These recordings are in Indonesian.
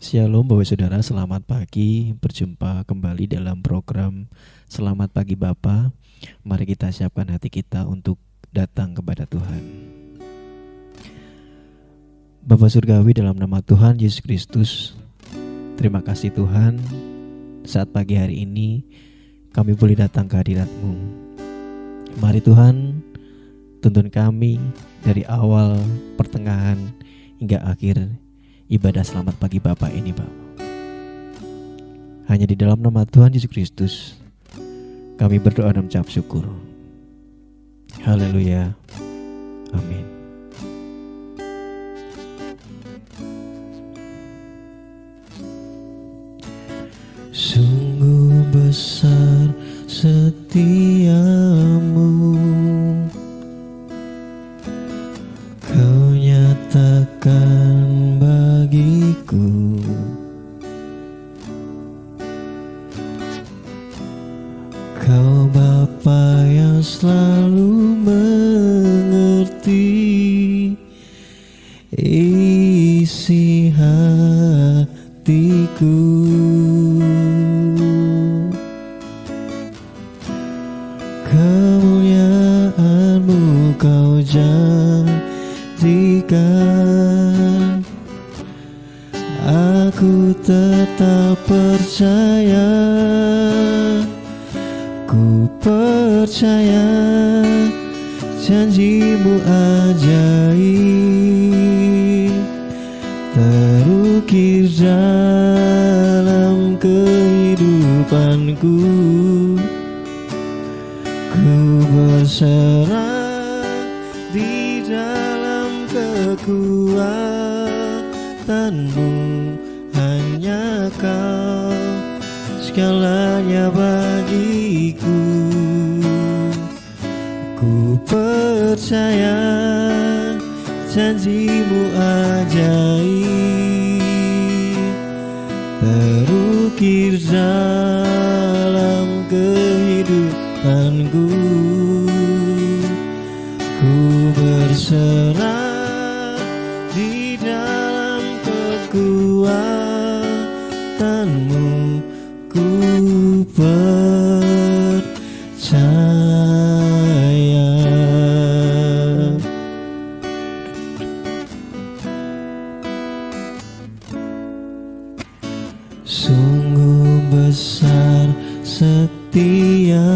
Shalom Bapak Saudara, selamat pagi. Berjumpa kembali dalam program Selamat Pagi Bapa. Mari kita siapkan hati kita untuk datang kepada Tuhan. Bapa Surgawi, dalam nama Tuhan Yesus Kristus, terima kasih Tuhan, saat pagi hari ini kami boleh datang ke hadirat-Mu. Mari Tuhan, tuntun kami dari awal, pertengahan, hingga akhir ibadah selamat pagi Bapa ini, Bapak. Hanya di dalam nama Tuhan Yesus Kristus kami berdoa dan mengucap syukur. Haleluya. Amin. Sungguh besar setiamu, Kau nyatakan bagiku. Kau Bapa yang selalu mengerti isi hatiku. Kemuliaan-Mu Kau janjikan, aku tetap percaya. Ku percaya janji-Mu ajaib terukir dalam kehidupanku. Ku berserah di dalam kekuatan-Mu, hanya Kau segalanya bagiku. Ku percaya janji-Mu ajaib terukir dalam kehidupanku. Ku berserah di dalam kekuatan-Mu. Ku percaya. Sungguh besar setiamu,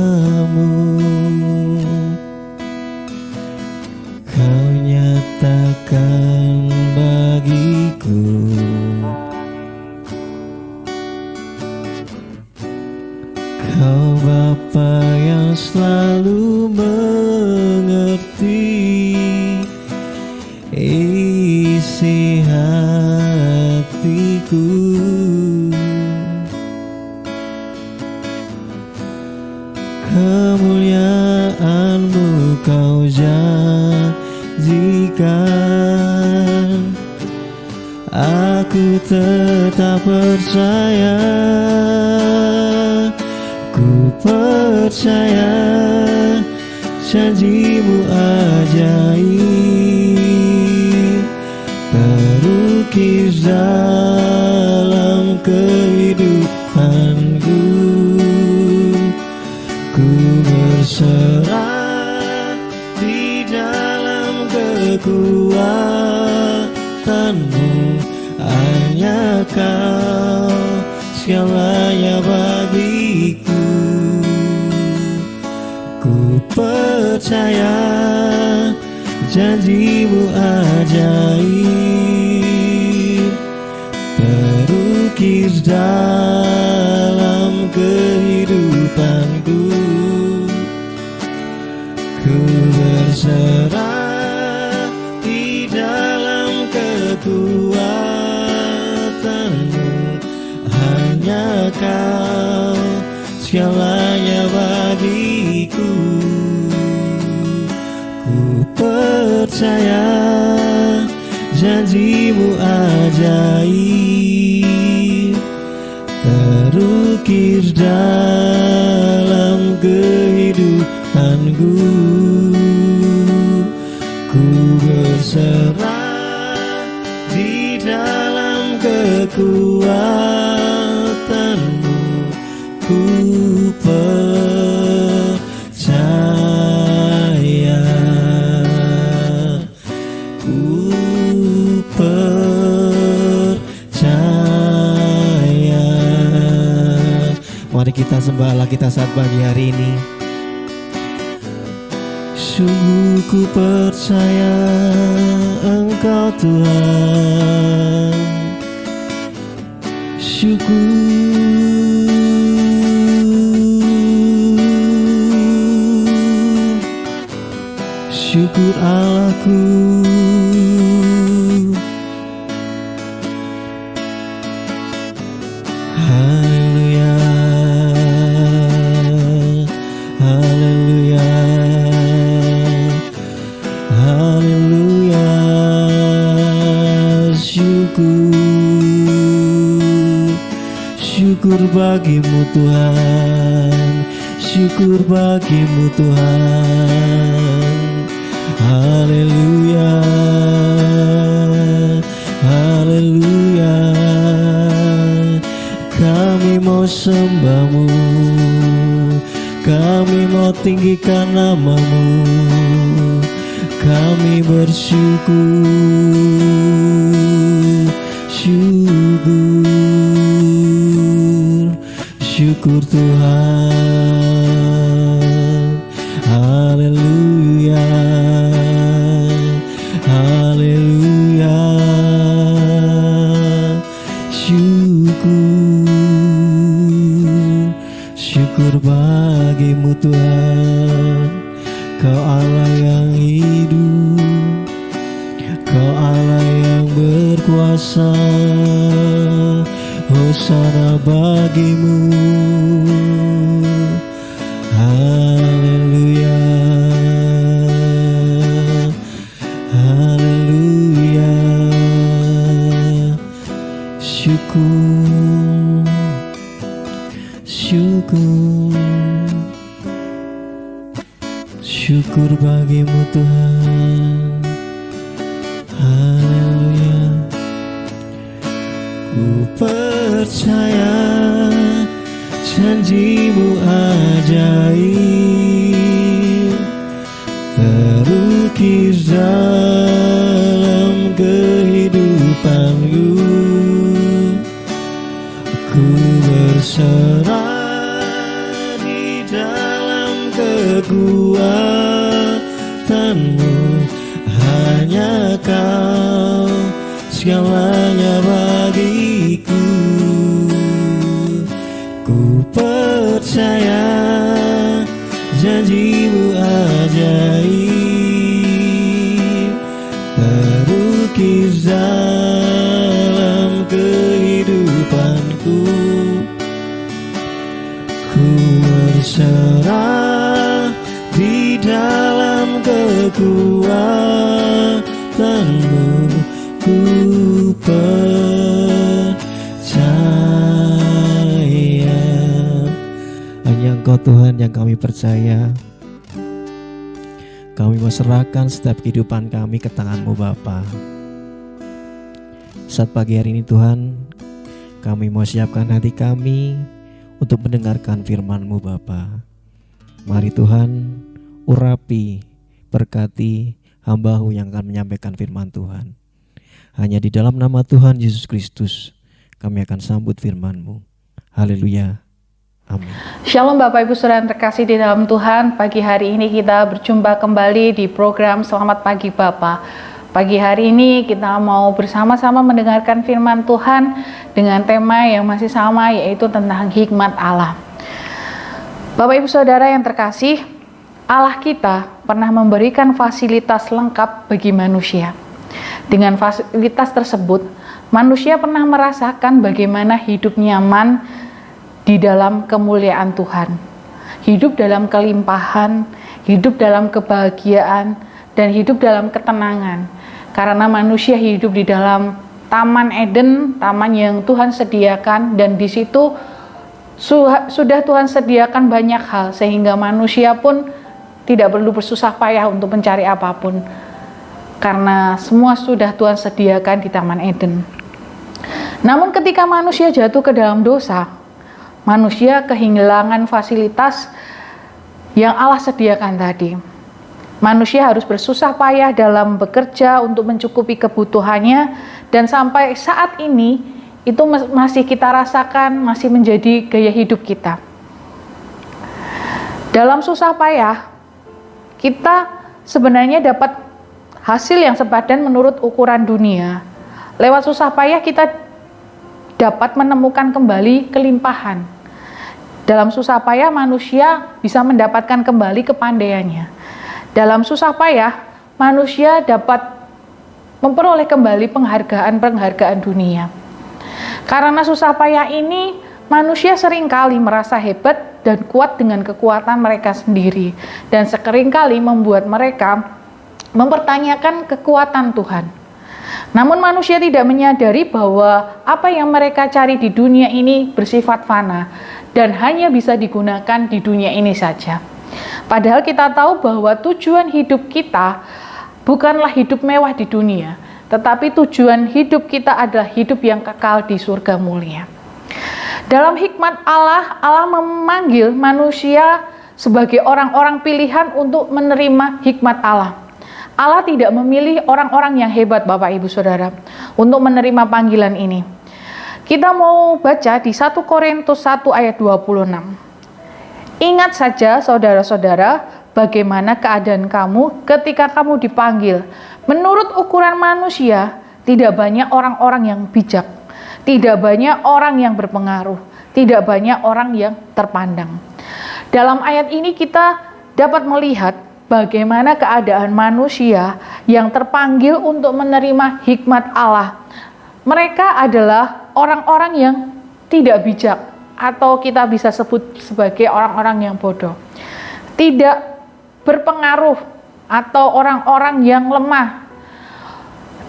Kau nyatakan bagiku. Kau Bapa yang selalu mengerti isi hatiku. Kemuliaan-Mu Kau janjikan, aku tetap percaya. Ku percaya janji-Mu ajaib terukir dalam kehidupanku. Ku berserah di dalam kekuatan-Mu, hanya Kau segalanya bagiku. Ku percaya janji-Mu ajaib terukir dalam kehidupanku. Ku berserah di dalam kekuatan-Mu, hanya Kau segalanya bagiku. Ku percaya janji-Mu ajaib terukir dalam kehidupanku. Ku berserah di dalam kekuatan Mari kita sembah Allah kita saat pagi hari ini. Sungguh ku percaya Engkau Tuhan. Syukur Allahku. Haleluya, haleluya, haleluya. Syukur bagimu Tuhan, syukur bagimu Tuhan. Haleluya, haleluya. Kami mau sembahmu, kami mau tinggikan namamu, kami bersyukur, syukur Tuhan. Haleluya, haleluya. Syukur bagimu Tuhan. Kau Allah yang hidup, Kau Allah yang berkuasa. Hosana bagimu. Haleluya, haleluya. Syukur bagimu Tuhan. Haleluya. Ku percaya janjimu ajaib, terukir dalam kehidupanku. Ku berserah di dalam kekuatanmu. Hanya Kau segalanya bagiku. Ku percaya janjimu ajaib, terukir dalam kehidupanku. Ku berserah di dalam kekuatanmu. Ku percaya. Hanya Engkau Tuhan yang kami percaya. Kami serahkan setiap kehidupan kami ke tangan-Mu Bapa. Saat pagi hari ini Tuhan, kami mau siapkan hati kami untuk mendengarkan firman-Mu Bapa. Mari Tuhan, urapi, berkati hamba-Mu yang akan menyampaikan firman Tuhan. Hanya di dalam nama Tuhan Yesus Kristus kami akan sambut firman-Mu. Haleluya. Amin. Shalom Bapak Ibu Saudara yang terkasih di dalam Tuhan. Pagi hari ini kita berjumpa kembali di program Selamat Pagi Bapa. Pagi hari ini kita mau bersama-sama mendengarkan firman Tuhan dengan tema yang masih sama, yaitu tentang hikmat Allah. Bapak Ibu Saudara yang terkasih, Allah kita pernah memberikan fasilitas lengkap bagi manusia. Dengan fasilitas tersebut, manusia pernah merasakan bagaimana hidup nyaman di dalam kemuliaan Tuhan, hidup dalam kelimpahan, hidup dalam kebahagiaan, dan hidup dalam ketenangan. Karena manusia hidup di dalam Taman Eden, taman yang Tuhan sediakan, dan di situ sudah Tuhan sediakan banyak hal, sehingga manusia pun tidak perlu bersusah payah untuk mencari apapun, karena semua sudah Tuhan sediakan di Taman Eden. Namun ketika manusia jatuh ke dalam dosa, manusia kehilangan fasilitas yang Allah sediakan tadi. Manusia harus bersusah payah dalam bekerja untuk mencukupi kebutuhannya, dan sampai saat ini itu masih kita rasakan, masih menjadi gaya hidup kita. Dalam susah payah, kita sebenarnya dapat hasil yang sepadan menurut ukuran dunia. Lewat susah payah kita dapat menemukan kembali kelimpahan. Dalam susah payah manusia bisa mendapatkan kembali kepandaiannya. Dalam susah payah manusia dapat memperoleh kembali penghargaan dunia. Karena susah payah ini, manusia seringkali merasa hebat dan kuat dengan kekuatan mereka sendiri, dan seringkali membuat mereka mempertanyakan kekuatan Tuhan. Namun manusia tidak menyadari bahwa apa yang mereka cari di dunia ini bersifat fana dan hanya bisa digunakan di dunia ini saja. Padahal kita tahu bahwa tujuan hidup kita bukanlah hidup mewah di dunia, tetapi tujuan hidup kita adalah hidup yang kekal di surga mulia. Dalam hikmat Allah, Allah memanggil manusia sebagai orang-orang pilihan untuk menerima hikmat Allah. Allah tidak memilih orang-orang yang hebat, Bapak Ibu Saudara, untuk menerima panggilan ini. Kita mau baca di 1 Korintus 1 ayat 26. Ingat saja saudara-saudara, bagaimana keadaan kamu ketika kamu dipanggil. Menurut ukuran manusia, tidak banyak orang-orang yang bijak, tidak banyak orang yang berpengaruh, tidak banyak orang yang terpandang. Dalam ayat ini kita dapat melihat bagaimana keadaan manusia yang terpanggil untuk menerima hikmat Allah. Mereka adalah orang-orang yang tidak bijak, atau kita bisa sebut sebagai orang-orang yang bodoh, tidak berpengaruh, atau orang-orang yang lemah,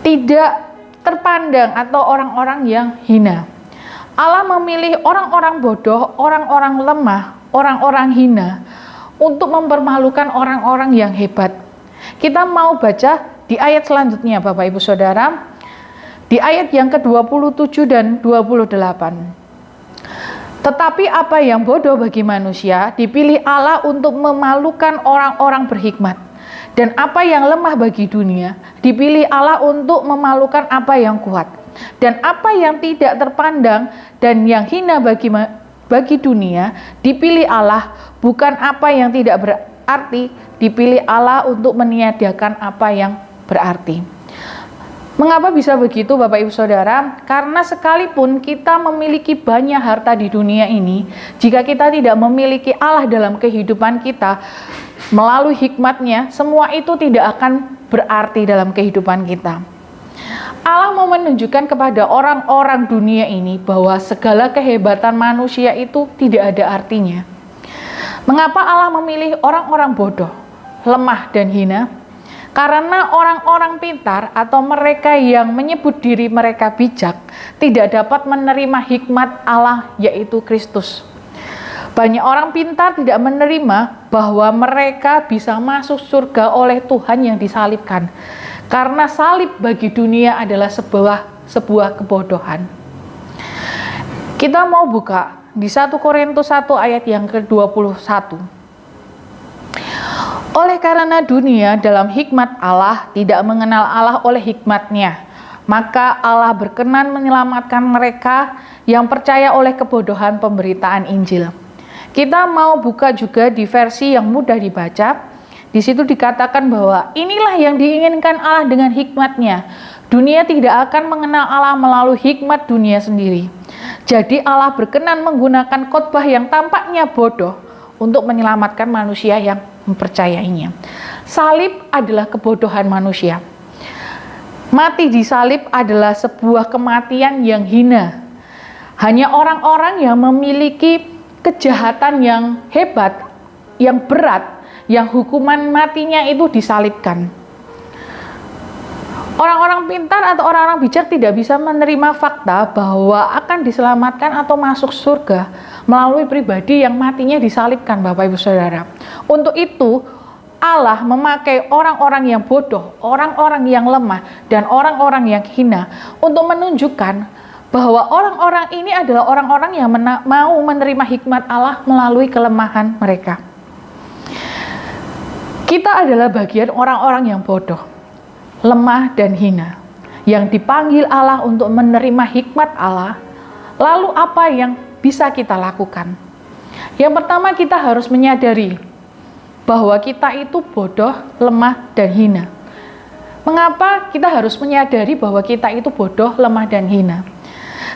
tidak terpandang, atau orang-orang yang hina. Allah memilih orang-orang bodoh, orang-orang lemah, orang-orang hina untuk mempermalukan orang-orang yang hebat. Kita mau baca di ayat selanjutnya, Bapak Ibu Saudara, di ayat yang ke-27 dan 28. Tetapi apa yang bodoh bagi manusia dipilih Allah untuk memalukan orang-orang berhikmat, dan apa yang lemah bagi dunia dipilih Allah untuk memalukan apa yang kuat, dan apa yang tidak terpandang dan yang hina bagi dunia dipilih Allah, bukan apa yang tidak berarti dipilih Allah untuk meniadakan apa yang berarti. Mengapa bisa begitu, Bapak Ibu Saudara? Karena sekalipun kita memiliki banyak harta di dunia ini, jika kita tidak memiliki Allah dalam kehidupan kita melalui hikmat-Nya, semua itu tidak akan berarti dalam kehidupan kita. Allah mau menunjukkan kepada orang-orang dunia ini bahwa segala kehebatan manusia itu tidak ada artinya. Mengapa Allah memilih orang-orang bodoh, lemah dan hina? Karena orang-orang pintar atau mereka yang menyebut diri mereka bijak tidak dapat menerima hikmat Allah, yaitu Kristus. Banyak orang pintar tidak menerima bahwa mereka bisa masuk surga oleh Tuhan yang disalibkan. Karena salib bagi dunia adalah sebuah kebodohan. Kita mau buka di 1 Korintus 1 ayat yang ke-21. Oleh karena dunia dalam hikmat Allah tidak mengenal Allah oleh hikmat-Nya, maka Allah berkenan menyelamatkan mereka yang percaya oleh kebodohan pemberitaan Injil. Kita mau buka juga di versi yang mudah dibaca. Di situ dikatakan bahwa inilah yang diinginkan Allah dengan hikmat-Nya. Dunia tidak akan mengenal Allah melalui hikmat dunia sendiri. Jadi Allah berkenan menggunakan khotbah yang tampaknya bodoh untuk menyelamatkan manusia yang mempercayainya. Salib adalah kebodohan manusia. Mati di salib adalah sebuah kematian yang hina. Hanya orang-orang yang memiliki kejahatan yang hebat, yang berat, yang hukuman matinya itu disalibkan. Orang-orang pintar atau orang-orang bijak tidak bisa menerima fakta bahwa akan diselamatkan atau masuk surga melalui pribadi yang matinya disalibkan, Bapak Ibu Saudara. Untuk itu, Allah memakai orang-orang yang bodoh, orang-orang yang lemah, dan orang-orang yang hina untuk menunjukkan bahwa orang-orang ini adalah orang-orang yang mau menerima hikmat Allah melalui kelemahan mereka. Kita adalah bagian orang-orang yang bodoh, lemah dan hina, yang dipanggil Allah untuk menerima hikmat Allah. Lalu apa yang bisa kita lakukan? Yang pertama, kita harus menyadari bahwa kita itu bodoh, lemah, dan hina. Mengapa kita harus menyadari bahwa kita itu bodoh, lemah, dan hina?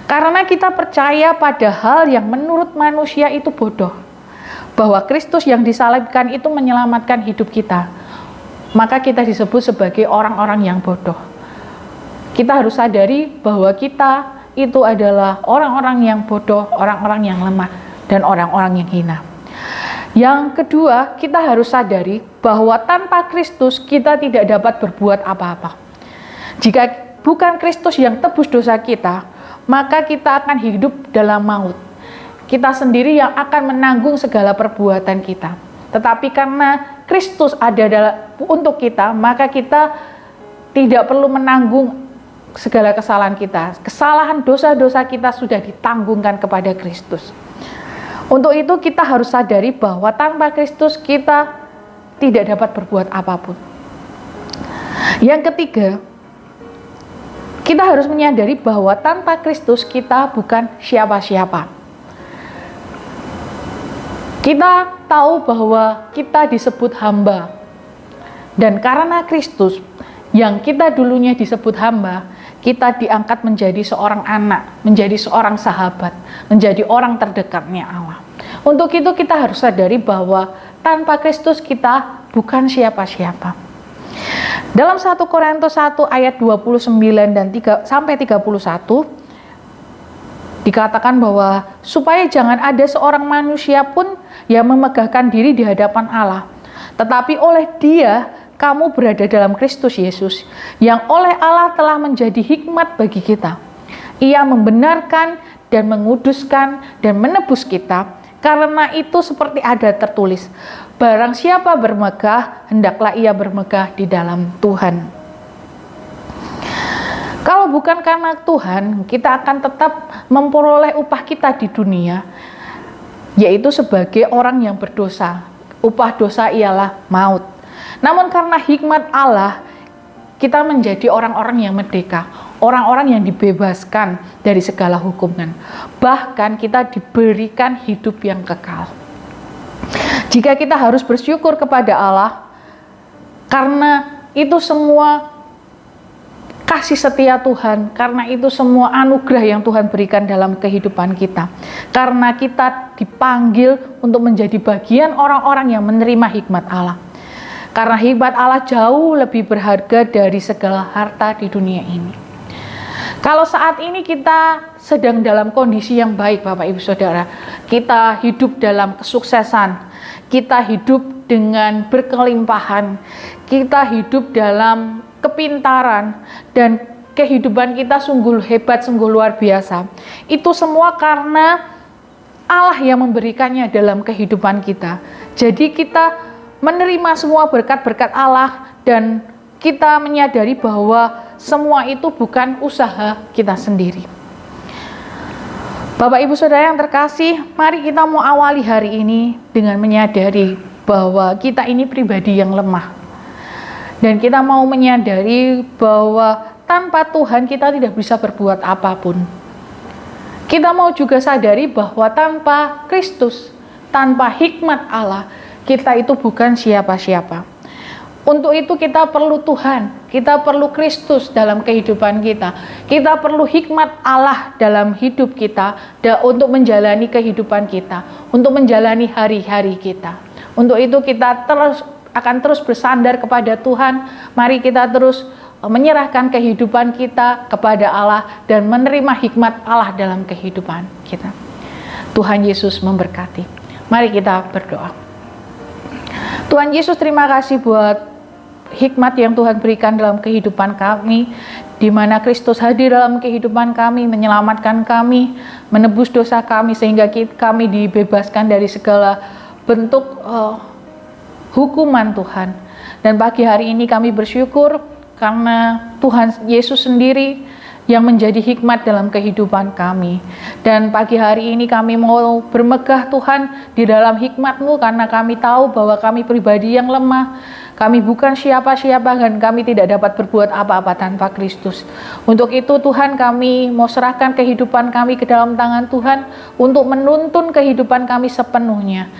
Karena kita percaya pada hal yang menurut manusia itu bodoh, bahwa Kristus yang disalibkan itu menyelamatkan hidup kita. Maka kita disebut sebagai orang-orang yang bodoh. Kita harus sadari bahwa kita itu adalah orang-orang yang bodoh, orang-orang yang lemah, dan orang-orang yang hina. Yang kedua, kita harus sadari bahwa tanpa Kristus kita tidak dapat berbuat apa-apa. Jika bukan Kristus yang tebus dosa kita, maka kita akan hidup dalam maut. Kita sendiri yang akan menanggung segala perbuatan kita. Tetapi karena Kristus ada untuk kita, maka kita tidak perlu menanggung segala kesalahan kita. Kesalahan dosa-dosa kita sudah ditanggungkan kepada Kristus. Untuk itu kita harus sadari bahwa tanpa Kristus kita tidak dapat berbuat apapun. Yang ketiga, kita harus menyadari bahwa tanpa Kristus kita bukan siapa-siapa. Kita tahu bahwa kita disebut hamba. Dan karena Kristus yang kita dulunya disebut hamba, kita diangkat menjadi seorang anak, menjadi seorang sahabat, menjadi orang terdekatnya Allah. Untuk itu kita harus sadari bahwa tanpa Kristus kita bukan siapa-siapa. Dalam 1 Korintus 1 ayat 29 dan 3 sampai 31 dikatakan bahwa supaya jangan ada seorang manusia pun yang memegahkan diri di hadapan Allah, tetapi oleh Dia kamu berada dalam Kristus Yesus, yang oleh Allah telah menjadi hikmat bagi kita. Ia membenarkan dan menguduskan dan menebus kita. Karena itu seperti ada tertulis, barang siapa bermegah, hendaklah ia bermegah di dalam Tuhan. Kalau bukan karena Tuhan, kita akan tetap memperoleh upah kita di dunia, yaitu sebagai orang yang berdosa. Upah dosa ialah maut. Namun karena hikmat Allah, kita menjadi orang-orang yang merdeka, orang-orang yang dibebaskan dari segala hukuman. Bahkan kita diberikan hidup yang kekal. Jika kita harus bersyukur kepada Allah, karena itu semua kasih setia Tuhan, karena itu semua anugerah yang Tuhan berikan dalam kehidupan kita. Karena kita dipanggil untuk menjadi bagian orang-orang yang menerima hikmat Allah. Karena hikmat Allah jauh lebih berharga dari segala harta di dunia ini. Kalau saat ini kita sedang dalam kondisi yang baik, Bapak Ibu Saudara, kita hidup dalam kesuksesan, kita hidup dengan berkelimpahan, kita hidup dalam kepintaran, dan kehidupan kita sungguh hebat, sungguh luar biasa. Itu semua karena Allah yang memberikannya dalam kehidupan kita. Jadi kita menerima semua berkat-berkat Allah, dan kita menyadari bahwa semua itu bukan usaha kita sendiri. Bapak Ibu Saudara yang terkasih, mari kita mau awali hari ini dengan menyadari bahwa kita ini pribadi yang lemah. Dan kita mau menyadari bahwa tanpa Tuhan kita tidak bisa berbuat apapun. Kita mau juga sadari bahwa tanpa Kristus, tanpa hikmat Allah, kita itu bukan siapa-siapa. Untuk itu kita perlu Tuhan, kita perlu Kristus dalam kehidupan kita. Kita perlu hikmat Allah dalam hidup kita untuk menjalani kehidupan kita, untuk menjalani hari-hari kita. Untuk itu kita akan terus bersandar kepada Tuhan. Mari kita terus menyerahkan kehidupan kita kepada Allah dan menerima hikmat Allah dalam kehidupan kita. Tuhan Yesus memberkati. Mari kita berdoa. Tuhan Yesus, terima kasih buat hikmat yang Tuhan berikan dalam kehidupan kami, di mana Kristus hadir dalam kehidupan kami, menyelamatkan kami, menebus dosa kami, sehingga kami dibebaskan dari segala bentuk hukuman Tuhan. Dan pagi hari ini kami bersyukur karena Tuhan Yesus sendiri yang menjadi hikmat dalam kehidupan kami. Dan pagi hari ini kami mau bermegah Tuhan di dalam hikmat-Mu, karena kami tahu bahwa kami pribadi yang lemah, kami bukan siapa-siapa, dan kami tidak dapat berbuat apa-apa tanpa Kristus. Untuk itu Tuhan, kami mau serahkan kehidupan kami ke dalam tangan Tuhan untuk menuntun kehidupan kami sepenuhnya.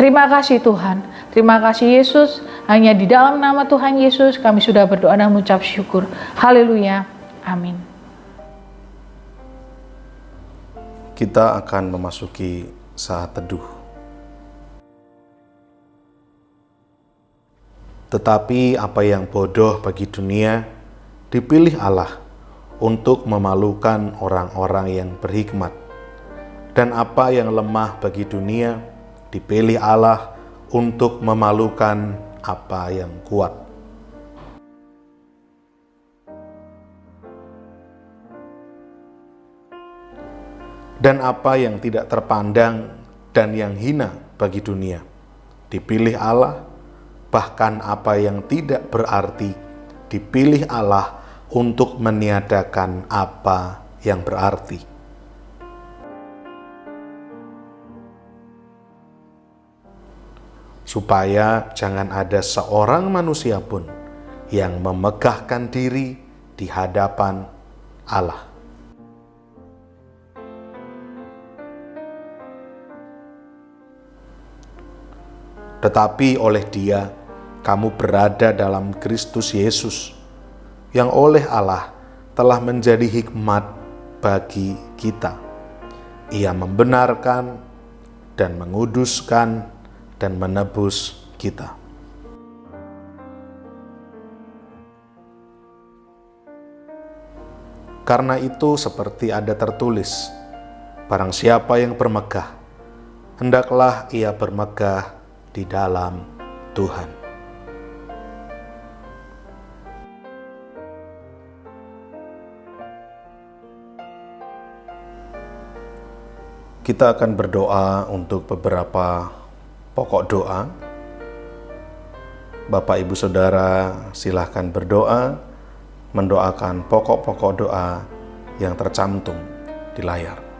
Terima kasih Tuhan, terima kasih Yesus. Hanya di dalam nama Tuhan Yesus kami sudah berdoa dan mengucap syukur. Haleluya, amin. Kita akan memasuki saat teduh. Tetapi apa yang bodoh bagi dunia, dipilih Allah untuk memalukan orang-orang yang berhikmat. Dan apa yang lemah bagi dunia, dipilih Allah untuk memalukan apa yang kuat. Dan apa yang tidak terpandang dan yang hina bagi dunia, dipilih Allah, bahkan apa yang tidak berarti, dipilih Allah untuk meniadakan apa yang berarti. Supaya jangan ada seorang manusia pun yang memegahkan diri di hadapan Allah. Tetapi oleh Dia, kamu berada dalam Kristus Yesus, yang oleh Allah telah menjadi hikmat bagi kita. Ia membenarkan dan menguduskan dan menebus kita. Karena itu seperti ada tertulis, barang siapa yang bermegah, hendaklah ia bermegah di dalam Tuhan. Kita akan berdoa untuk beberapa pokok doa. Bapak Ibu Saudara silahkan berdoa, mendoakan pokok-pokok doa yang tercantum di layar.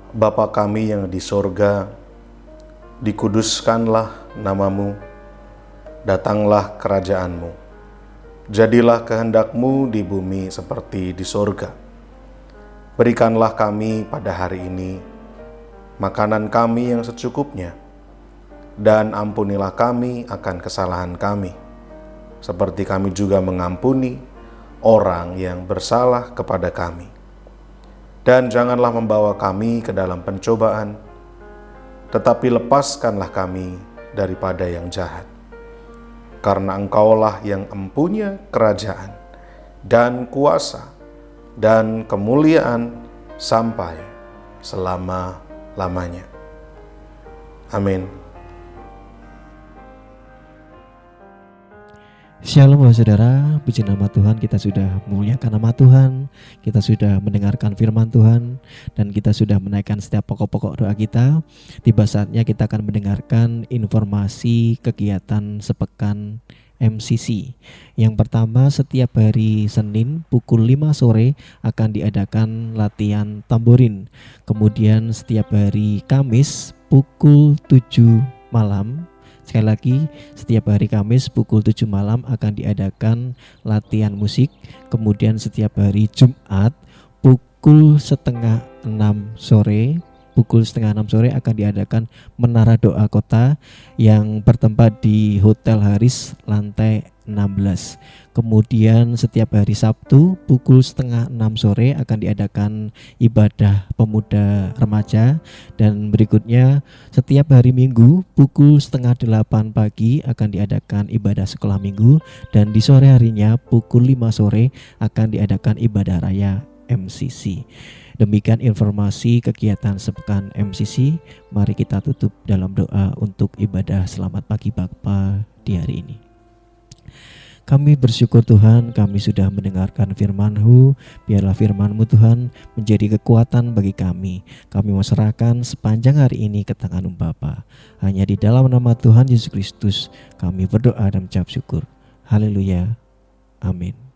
Bapa kami yang di sorga, dikuduskanlah namamu, datanglah kerajaanmu, jadilah kehendakmu di bumi seperti di sorga. Berikanlah kami pada hari ini makanan kami yang secukupnya, dan ampunilah kami akan kesalahan kami, seperti kami juga mengampuni orang yang bersalah kepada kami. Dan janganlah membawa kami ke dalam pencobaan, tetapi lepaskanlah kami daripada yang jahat. Karena Engkaulah yang empunya kerajaan dan kuasa dan kemuliaan sampai selama-lamanya. Amin. Shalom Bapak Saudara, puji nama Tuhan, kita sudah memuliakan nama Tuhan, kita sudah mendengarkan firman Tuhan, dan kita sudah menaikkan setiap pokok-pokok doa kita. Tiba saatnya kita akan mendengarkan informasi kegiatan sepekan MCC. Yang pertama, setiap hari Senin pukul 5 sore akan diadakan latihan tamborin. Kemudian setiap hari Kamis pukul 7 malam. Sekali lagi, setiap hari Kamis pukul 7 malam akan diadakan latihan musik. Kemudian setiap hari Jumat pukul setengah 6 sore akan diadakan Menara Doa Kota yang bertempat di Hotel Haris lantai 16. Kemudian setiap hari Sabtu pukul setengah 6 sore akan diadakan ibadah pemuda remaja. Dan berikutnya setiap hari Minggu pukul setengah 8 pagi akan diadakan ibadah sekolah minggu. Dan di sore harinya pukul 5 sore akan diadakan ibadah raya MCC. Demikian informasi kegiatan sepekan MCC. Mari kita tutup dalam doa untuk ibadah selamat pagi Bapa di hari ini. Kami bersyukur Tuhan, kami sudah mendengarkan firman-Mu. Biarlah firman-Mu Tuhan menjadi kekuatan bagi kami. Kami mau serahkan sepanjang hari ini ke tangan-Mu Bapa. Hanya di dalam nama Tuhan Yesus Kristus kami berdoa dan mengucap syukur. Haleluya. Amin.